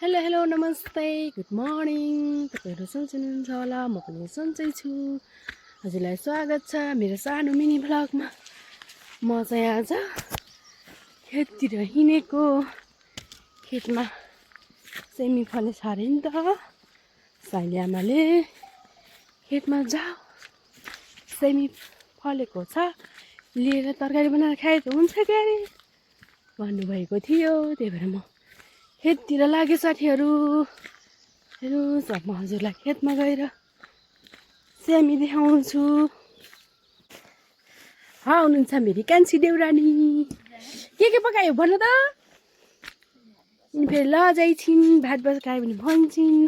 Hello hello नमस्ते good morning. तपाईँहरू सन्चै हुनुहुन्छ होला, म पनि सन्चै छु। हजुरलाई स्वागत छ मेरो सानो मिनी भ्लगमा। म चाहिँ आज खेततिर हिँडेको। खेतमा सेमी फलेछ अरे नि त। साइली आमाले खेतमा जाऊ सेमी फलेको छ, लिएर तरकारी बनाएर खाए त हुन्छ क्या अरे भन्नुभएको थियो। त्यही भएर म खेततिर लागे साथीहरू। हेर्नुहोस्, अब म हजुरलाई खेतमा गएर सेमी देखाउँछु। हुनुहुन्छ मेरी कान्छी देउरानी। के पकायो भन त। अनि फेरि लजाइ छिन्, भात पकायो भने भन्छन्।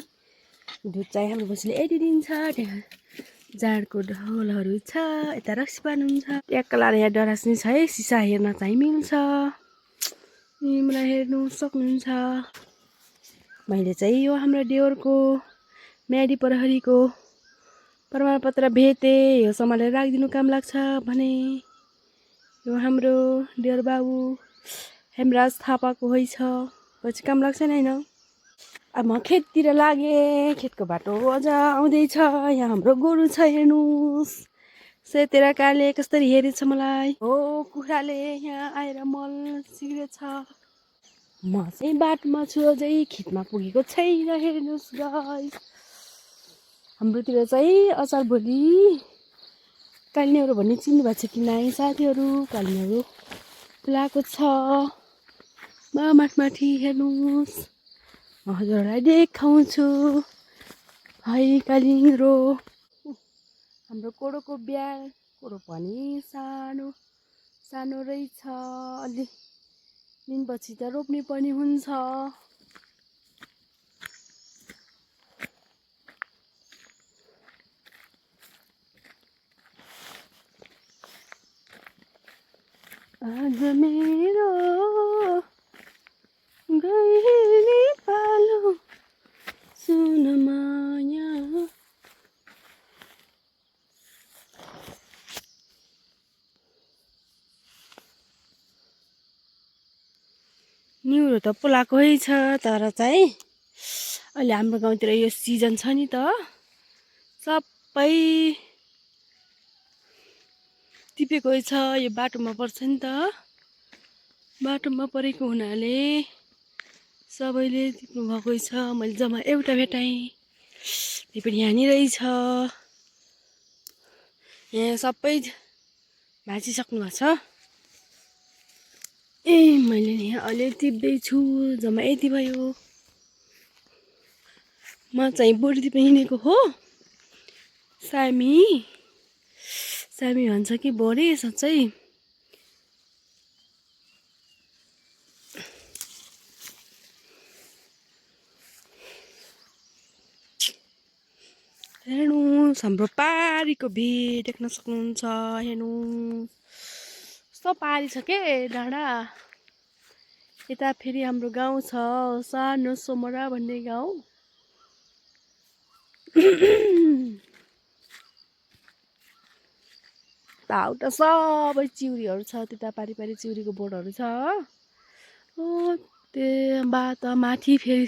दुध चाहिँ हाम्रो बसीले एडिदिन्छ। त्यहाँ जाँडको ढोलहरू छ, यता रक्सी पार्नुहुन्छ। ट्याक्क लाएर यहाँ डरास्नी छ है, सिसा हेर्न चाहिँ मिल्छ। मलाई हेर्नु सक्नुहुन्छ। मैले चाहिँ यो हाम्रो देउरको म्याडी प्रहरीको प्रमाणपत्र भेटेँ। यो सम्हालेर राखिदिनु काम लाग्छ भने। यो हाम्रो देउर बाबु हेमराज थापाको होइन, पछि काम लाग्छ नि होइन। अब म खेततिर लागेँ। खेतको बाटो अझ आउँदैछ। यहाँ हाम्रो गोरु छ, हेर्नुहोस् सेतेर काले कसरी हेरेछ मलाई। हो कुखुराले यहाँ आएर मल सिक्रेछ। म चाहिँ बाटोमा छु, अझै खेतमा पुगेको छैन। हेर्नुहोस् गाइस, हाम्रोतिर चाहिँ अचार भोलि कालिनेउरो भन्ने चिन्नु भएको छ कि नाइ साथीहरू। कालिनेउरो फुलाएको छ माथि। हेर्नुहोस्, म हजुरहरूलाई देखाउँछु है कालिनेउरो। हाम्रो कोडोको बिहान, कोडो पनि सानो सानो रहेछ। अलि दिनपछि त रोप्ने पनि हुन्छ। आज मेरो गइली पालो सुन माया। निउरो त पोलाएकै छ, तर चाहिँ अहिले हाम्रो गाउँतिर यो सिजन छ नि त, सबै टिपेकै छ। यो बाटोमा पर्छ नि त, बाटोमा परेको हुनाले सबैले टिप्नु भएकै छ। मैले जम्मा एउटा भेटाएँ, त्यही पनि यहाँनिर रहेछ। यहाँ सबै भाँचिसक्नु भएको छ। मैले यहाँ अलि टिप्दैछु, जम्मा यति भयो। म चाहिँ बोरीतिर हिँडेको हो। सामी भन्छ कि बोरे साँच्चै। हेर्नुहोस्, हाम्रो पारीको भिड देख्न सक्नुहुन्छ। हेर्नुहोस् कस्तो पारी छ के डाँडा। यता फेरि हाम्रो गाउँ छ, सानो सोमरा भन्ने गाउँ। उता सबै चिउरीहरू छ, त्यता पारी चिउरीको बोटहरू छ। हो त्यो बात माथि फेरि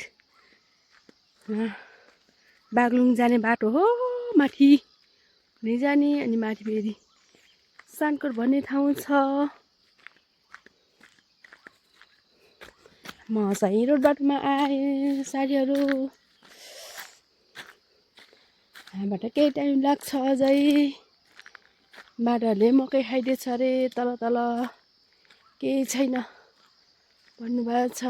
बागलुङ जाने बाटो हो, माथि हुने जाने। अनि माथि फेरि सानकोट भन्ने ठाउँ छ। म चाहिँ रोड बाटोमा आएँ साथीहरू। यहाँबाट केही टाइम लाग्छ अझै। बाटोहरूले मकै खाइदिएछ अरे, तल केही छैन भन्नुभएको छ।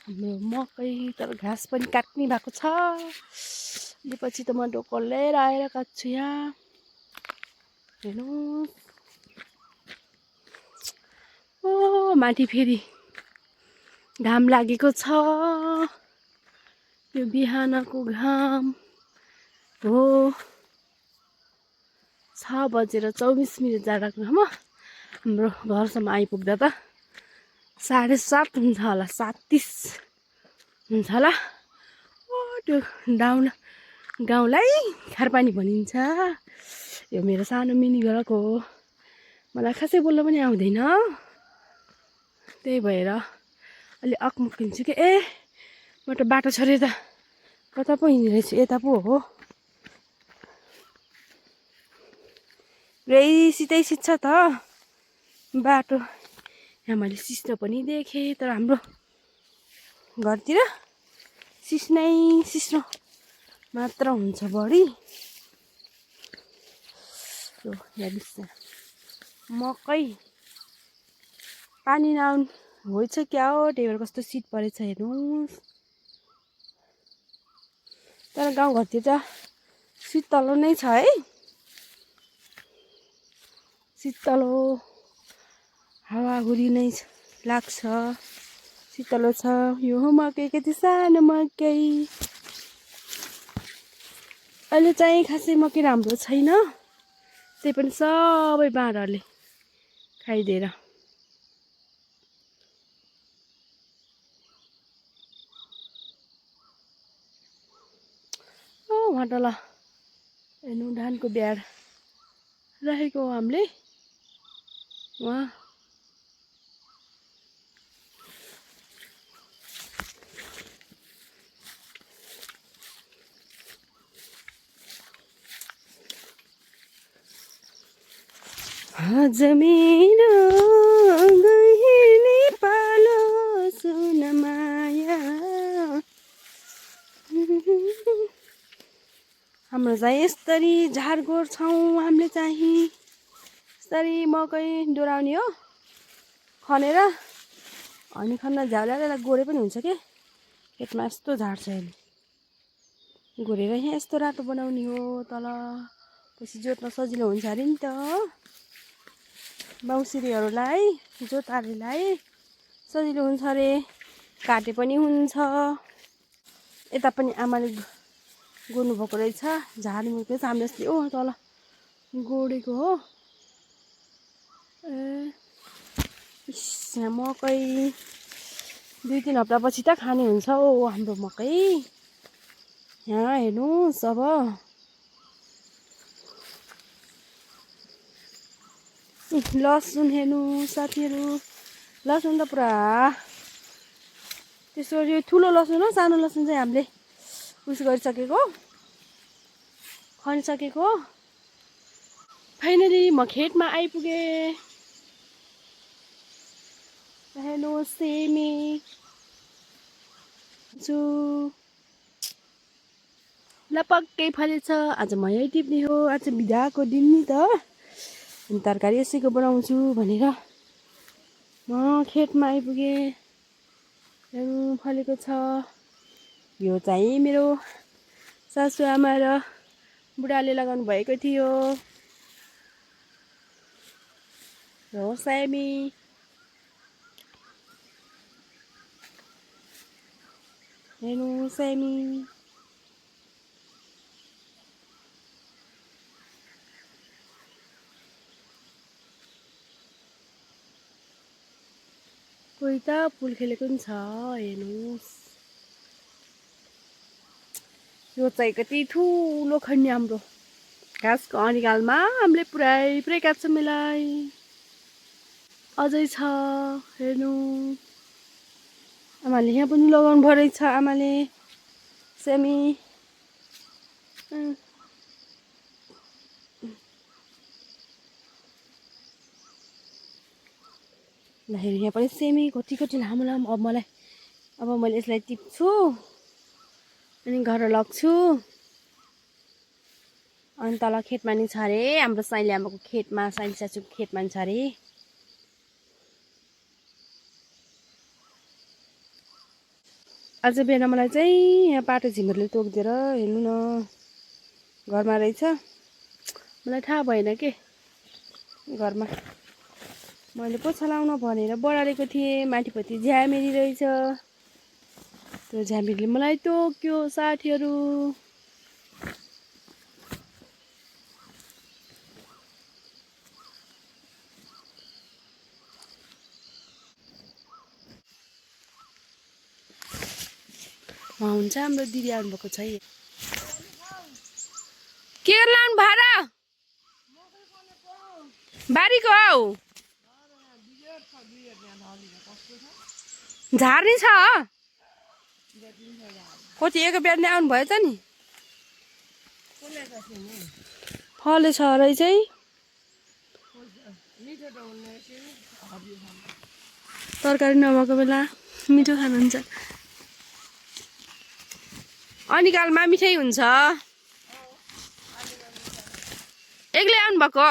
हाम्रो मकै तर घाँस पनि काट्ने भएको छ। पछि त म डोको लिएर आएर काट्छु यहाँ। हेर्नुहोस्, ओ माथि फेरि घाम लागेको छ। यो बिहानको घाम हो। 6:24 जाँदासम्म हाम्रो घरसम्म आइपुग्दा त 7:30 हुन्छ होला, 7:30 हुन्छ होला। त्यो गाउँलाई खारपानी भनिन्छ। यो मेरो सानो मिनी घरको हो। म मलाई खासै बोल्न पनि आउँदैन, त्यही भएर अलि अकमकिन्छु कि म त बाटो छोडेर त कता पो हिँडिरहेछु, यता पो हो सिधै सिध्छ त बाटो। यहाँ मैले सिस्नो पनि देखेँ, तर हाम्रो घरतिर सिस्नो मात्र हुन्छ बढी। मकै पानी नआउनु होइछ क्या हो, त्यही भएर कस्तो शीत परेछ हेर्नुहोस्। तर गाउँघरतिर त शीतलो नै छ है, शीतलो हावाहुरी नै लाग्छ, शीतलो छ। यो मकै कति सानो मकै, अहिले चाहिँ खासै मकै राम्रो छैन, त्यही पनि सबै बाँदरले खाइदिएर। उहाँ त ल हेर्नु धानको बिहार राखेको हो हामीले उहाँ। आज मेरो गहिनी पालो सुन माया, हाम्रो चाहिँ यसरी झारगोड छौँ हामीले चाहिँ, यसरी मकै डोराउने हो खनेर, अनि खन्न झ्याउला गोडे पनि हुन्छ कि खेतमा यस्तो झार्छ अहिले, गोडेर यहाँ यस्तो रातो बनाउने हो तल, पछि जोत्न सजिलो हुन्छ अरे नि त बाउसिरीहरूलाई, जोतारीलाई सजिलो हुन्छ अरे, काटे पनि हुन्छ। यता पनि आमाले गोड्नु भएको रहेछ, झार्नु भएको रहेछ, हामीले अस्ति तल गोडेको हो। यहाँ मकै 2-3 हप्तापछि त खाने हुन्छ हो हाम्रो मकै। यहाँ हेर्नुहोस् अब लसुन हेर्नु साथीहरू, लसुन त पुरा त्यसो ठुलो लसुन हो, सानो लसुन चाहिँ हामीले उस गरिसकेको, खनिसकेको। फाइनली म खेतमा आइपुगेँ। हेर्नु सेमी ल पक्कै फलेछ। आज म यही टिप्ने हो, आज बिदाको दिन नि त, अनि तरकारी यसैको बनाउँछु भनेर म खेतमा आइपुगेँ। हेर्नु फलेको छ। यो चाहिँ मेरो सासुआमा र बुढाले लगाउनु भएको थियो। हो सेमी, हेर्नु सेमी, कोही त फुल खेलेको पनि छ हेर्नुहोस्। यो चाहिँ कति ठुलो खन्ने हाम्रो घाँसको अनिकालमा हामीले पुरै काट्छ मिलाई अझै छ हेर्नु। आमाले यहाँ पनि लगाउनु भरै छ, आमाले सेमी। ल हेर्नु यहाँ पनि सेमी कति लामो लामो। अब मैले यसलाई टिप्छु अनि घर लग्छु, अनि तल खेतमा नि छ अरे, हाम्रो साइली आमाको खेतमा, साइली चाचुको खेतमा नि छ अरे। आज बिहान मलाई चाहिँ यहाँ पाटो झिमरले तोकिदिएर हेर्नु न घरमा रहेछ, मलाई थाहा भएन के। घरमा मैले पोछा लाउन भनेर बढालेको थिएँ, माथिपट्टि झ्यामेरी रहेछ, त्यो झ्यामेरीले मलाई टोक्यो साथीहरू। हुन्छ हाम्रो दिदी आउनुभएको छ। के लानु भाडा बारीको हौ झार्ने छ कति एक बिहान आउनु भयो त नि फलेछ रहेछ है तरकारी नभएको बेला मिठो खानुहुन्छ अनि कालमा मिठै हुन्छ एक्लै आउनु भएको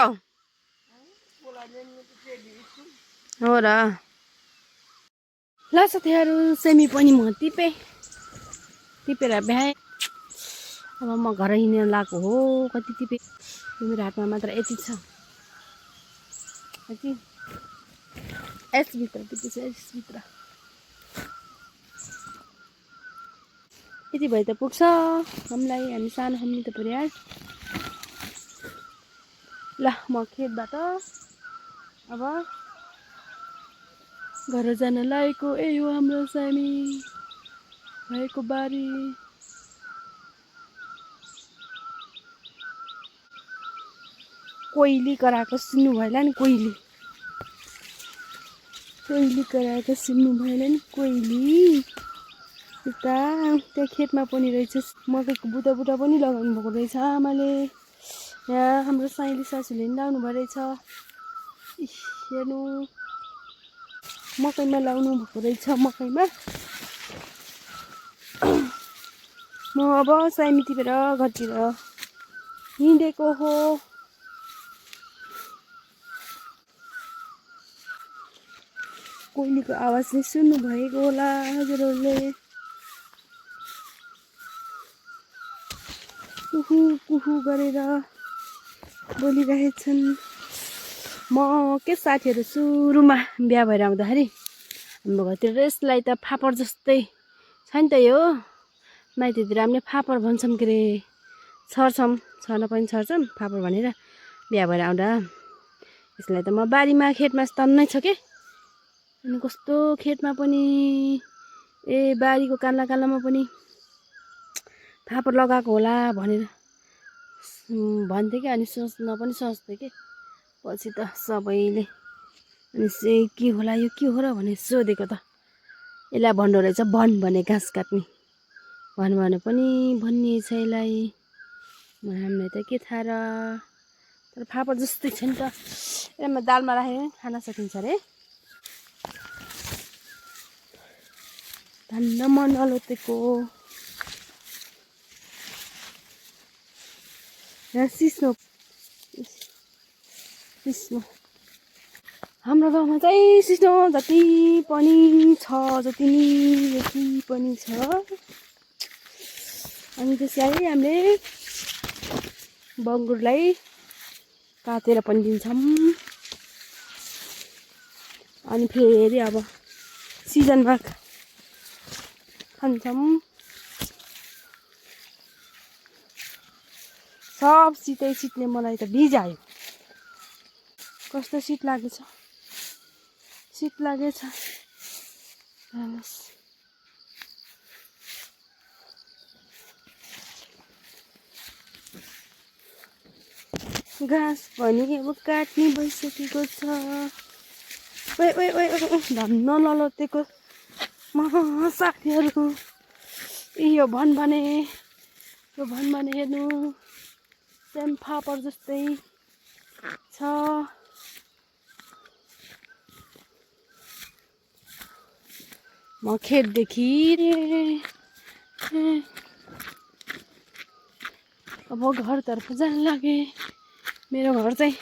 हो र ल साथीहरू सेमी पनि म टिपेर भ्याएँ अब म घर हिँडेर लगाएको हो कति टिपे मेरो हातमा मात्र यति छ यति यसभित्र टिपेछ यसभित्र यति भए त पुग्छ हामीलाई हामी सानो हामी त पर्यो यार ल म खेतबाट अब घर जान लागेको यो हाम्रो सामी भएको बारी कोइली कराएको सुन्नु भएन नि कोइली कराएको सुन्नु भएन नि कोइली उता त्यहाँ खेतमा पनि रहेछ मकैको बुटा पनि लगाउनु भएको रहेछ आमाले यहाँ हाम्रो साइली सासूले पनि लाउनु भएको रहेछ हेर्नु मकैमा लाउनु भएको रहेछ मकैमा म अब साइमी टिपेर घरतिर हिँडेको हो कोइलीको आवाज चाहिँ सुन्नु भएको होला हजुरहरूले कुहु कुहु गरेर बोलिरहेछन् म के साथीहरू सुरुमा बिहा भएर आउँदाखेरि हाम्रो घरतिर यसलाई त फापर जस्तै छ नि त यो माइतीतिर हामीले फापर भन्छौँ के अरे छर्छौँ छर्न पनि छर्छौँ फापर भनेर बिहा भएर आउँदा यसलाई त म बारीमा खेतमा तन्नै छ के अनि कस्तो खेतमा पनि बारीको कान्लामा पनि फापर लगाएको होला भनेर भन्थे कि अनि सोच्न पनि सोच्थे कि पछि त सबैले अनि चाहिँ के होला यो के हो र भनेर सोधेको त यसलाई भन्दो रहेछ वन भने घाँस काट्ने वन भने पनि भनिएछ यसलाई हामीलाई त के थाहा र तर फापर जस्तै छ नि त यसमा दालमा राखेर खान सकिन्छ अरे धन्न मन नलोतेको सिस्नो हाम्रो गाउँमा चाहिँ सिस्नो जति पनि छ जति पनि छ अनि त्यसलाई हामीले बङ्गुरलाई काटेर पनि दिन्छौँ अनि फेरि अब सिजनमा खान्छौँ सब शीतले मलाई त भिजायो कस्तो शीत लागेछ घाँस पनि अब काट्ने भइसकेको छ धन्न नलतेको म साथीहरू यो भन भने हेर्नु सेम फापर जस्तै छ म खेतदेखि अब घरतर्फ जान लागे मेरो घर चाहिँ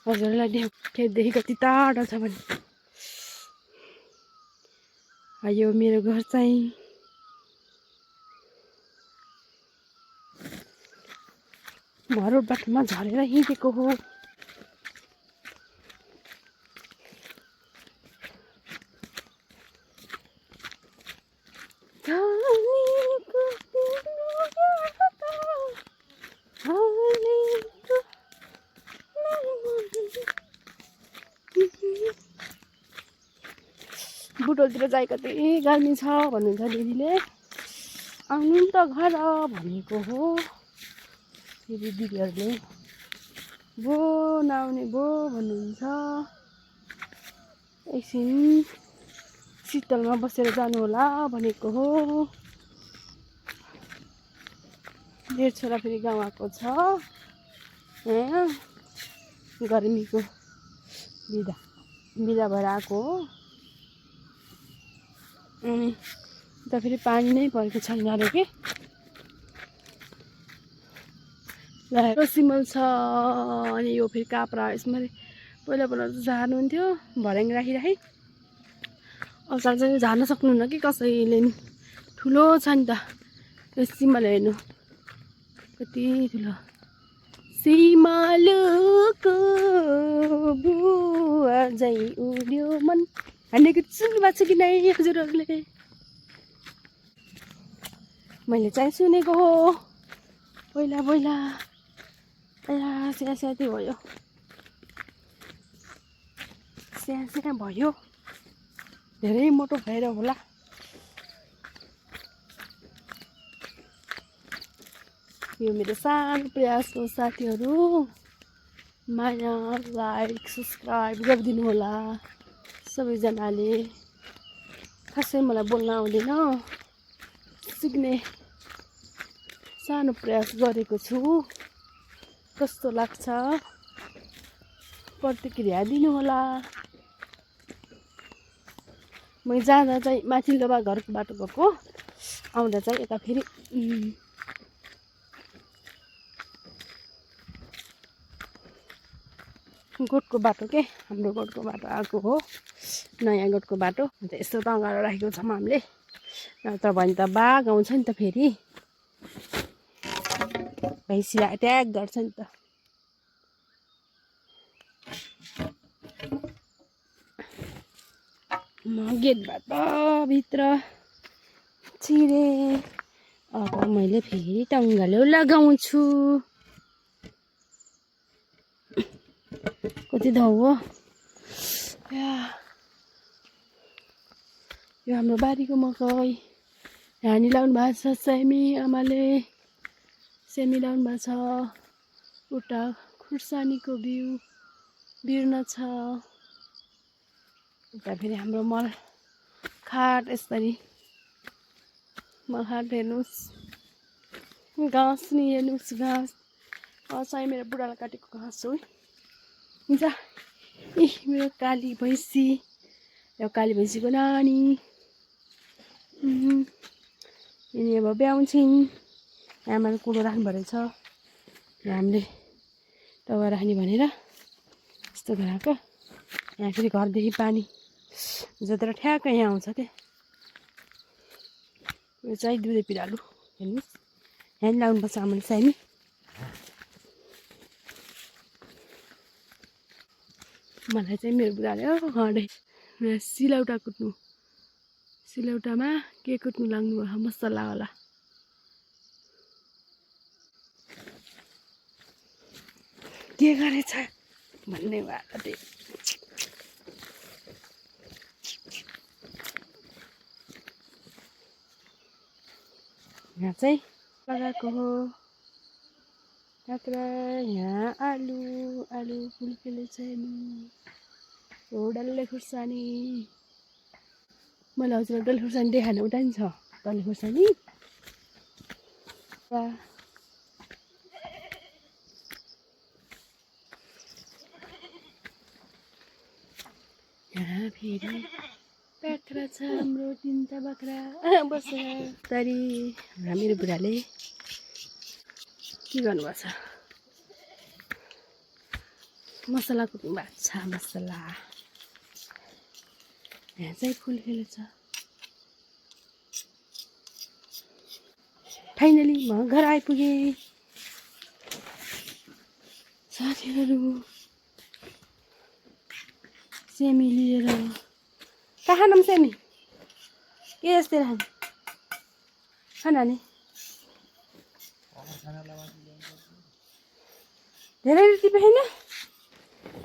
हजुरलाई खेतदेखि कति टाढा छ भने यो मेरो घर चाहिँ मरो बाटोमा झरेर हिँडेको हो बुटोलतिर जाइ कति गर्मी छ भन्नुहुन्छ दिदीले आउनु नि त घर भनेको हो फेरि दिदीहरूले भो नआउने भो भन्नुहुन्छ। एकछिन शीतलमा बसेर जानु होला भनेको हो। मेरो छोरा फेरि गाउँ आएको छ यहाँ गर्मीको बिदा भएर आएको हो। अनि त फेरि पानी नै परेको छैन अरे के ल सिमल छ। अनि यो फेरि काप्रा यसमा पहिला झार्नुहुन्थ्यो भर्याङ राखिराखी। असार चाहिँ झार्न सक्नुहुन्न कि कसैले नि ठुलो छ नि त यो सिमल हेर्नु कति ठुलो। सिमलको बुवा झै उड्यो मन हानेको सुन्नु भएको छ कि नै हजुरहरूले? मैले चाहिँ सुनेको हो पहिला पहिला। स्याहाती भयो स्याहा भयो धेरै मोटो भएर होला। यो मेरो सानो प्रयास हो साथीहरू, माया लाइक सब्सक्राइब गरिदिनु होला सबैजनाले। खासै मलाई बोल्न आउँदैन, सिक्ने सानो प्रयास गरेको छु। कस्तो लाग्छ प्रतिक्रिया दिनु होला। म जाँदा चाहिँ माथिल्लो घरको बाटो गएको, आउँदा चाहिँ यता फेरि गोठको बाटो के हाम्रो गोठको बाटो आएको हो, नयाँ गोठको बाटो। अन्त यस्तो तँगाएर राखेको छौँ हामीले, नत्र भने त बाघ आउँछ नि त फेरि भैँसीलाई अट्याक गर्छ नि त। म गेटबाट भित्र छिरेँ। अब मैले फेरि टङ्गालो लगाउँछु। कति धाउ हो यो हाम्रो बारीको मकै। हानी लाउनु भएको छ सेमी, आमाले सेमी लाउनु भएको छ। उता खुर्सानीको बिउ बिर्न छ। उता फेरि हाम्रो मल खाट यसरी मल खाट हेर्नुहोस्, घाँस नि हेर्नुहोस्, घाँस चाहिँ मेरो बुढाले काटेको घाँस हो हुन्छ। मेरो काली भैँसी, यो काली भैँसीको नानी यिनी अब ब्याउँछिन्। आमाले कुलो राख्नु रहेछ, हामीले तवा राख्ने भनेर यस्तो गराएको। यहाँ फेरि घरदेखि पानी जतिर ठ्याक्क यहाँ आउँछ के। यो चाहिँ दुधे पिरालु हेर्नुहोस्, यहाँ नि लाउनुपर्छ आमाले साइमी। मलाई चाहिँ मेरो बुढाले हडे सिलौटा कुट्नु, सिलौटामा के कुट्नु लाग्नु भयो मसला होला। के गरेछ भन्ने भयो त्यो। यहाँ चाहिँ लगाएको हो काँक्रा, यहाँ आलु फुल्केले चाहिँ नि डल्ले खुर्सानी। मलाई हजुर डल्ले खुर्सानी देखाएन, उता नि छ डल्ले खुर्सानी। यहाँ फेरि बाख्रा छ हाम्रो, 3टा बाख्रा बसेर तरी। मेरो बुढाले के गर्नुभएको छ, मसला कुट्नु भएको छ मसला। यहाँ चाहिँ फुल खेलेछ। फाइनली म घर आइपुगेँ साथीहरू, सेमी लिएर। कहाँ खानु सेमी के यस्तै खाने खाना नि धेरै टिपे होइन,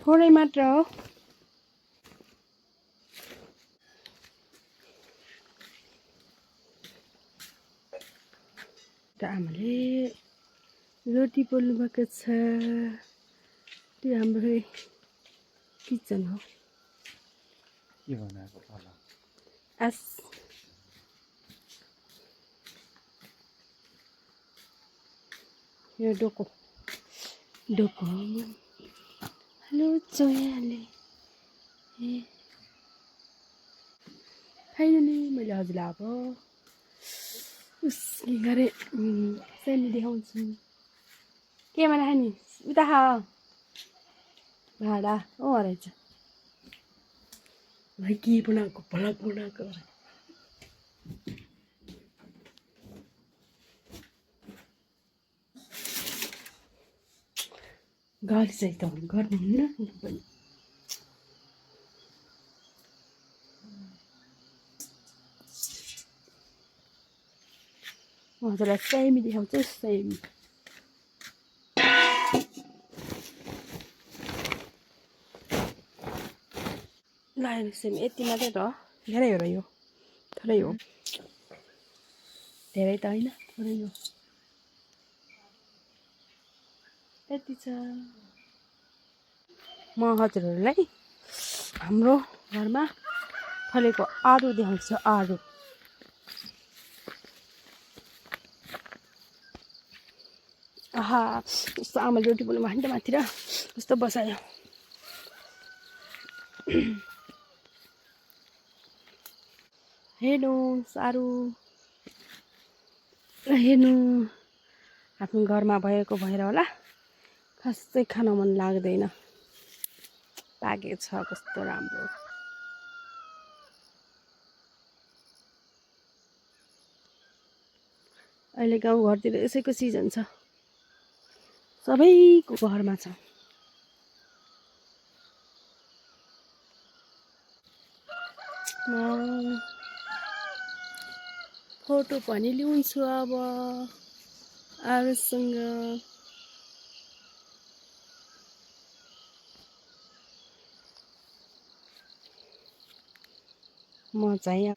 थोरै मात्र हो। आमाले रोटी पोल्नु भएको छ, त्यो हाम्रो फेरि किचन हो के बनाएको तल एस यो डोको हेलो चोयाले फाइनली मैले हजुरलाई अब उसले गरेँ सेमी देखाउँछु केमा राखेँ नि उता खा भाडा रहेछ भाइ के बनाएको भलक बनाएको गाली चाहिँ त गर्नुहुन्न पनि हजुरलाई सेमी देखाउँछु सेमी लाएर सेमी यति मात्रै र धेरै हो र यो थोरै हो धेरै त होइन थोरै हो यति छ म हजुरहरूलाई हाम्रो घरमा फलेको आलु देखाउँछु आलु आहा कस्तो आमाले रोटी बनाउनु भयो नि त माथि र कस्तो बसायो हेर्नु साह्रो हेर्नु आफ्नो घरमा भएको भएर होला खासै खान मन लाग्दैन लागेको छ कस्तो राम्रो अहिले गाउँघरतिर यसैको सिजन छ सबैको घरमा छ फोटो पनि ल्याउँछु अब आरुसँग म चाहिँ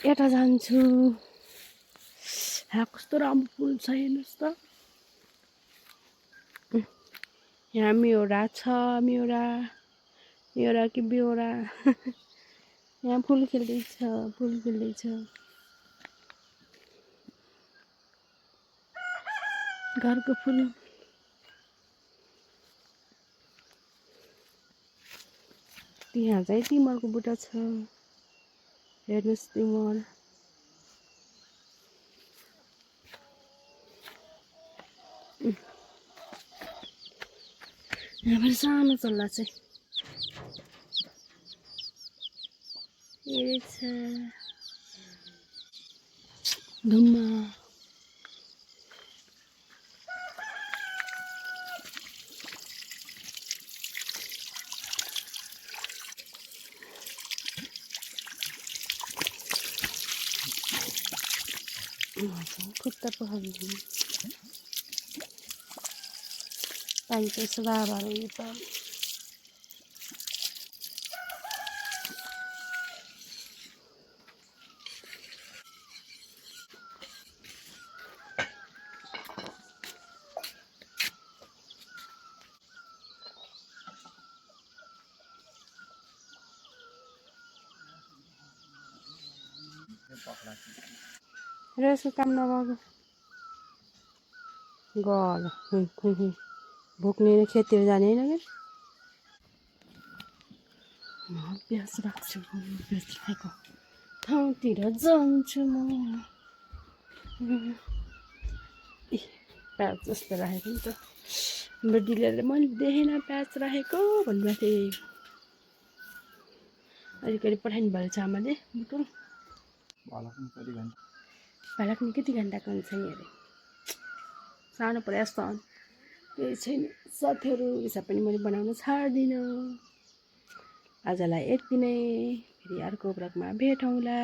यता जान्छु यहाँ कस्तो राम्रो फुल छ हेर्नुहोस् त यहाँ मिउरा छ मिउरा कि बिउरा यहाँ फुल खेल्दैछ घरको फुल त्यहाँ चाहिँ तिमरको बुट्टा छ हेर्नुहोस् तिमर यहाँ पनि सानो चल्ला चाहिँ ए छ धुम्मा खुट्टा पखाल्नु पानी चाहिँ सदा भएर त र यसको काम नगर्नु गल भोक्ने खेततिर जाने होइन क्या प्याज राख्छु प्याज राखेको ठाउँतिर जान्छु म प्याज जस्तो राखेको नि त हाम्रो डिलरले मैले देखेन प्याज राखेको भन्नुभएको थिएँ अलिकति पठाइनु भएको छ आमाले बुटुल भाडा पनि कति घन्टाको हुन्छ नि अरे सानो प्रयास त केही छैन साथीहरू हिसाब पनि मैले बनाउन छाड्दिनँ आजलाई यति नै फेरि अर्को ब्लगमा भेटौँला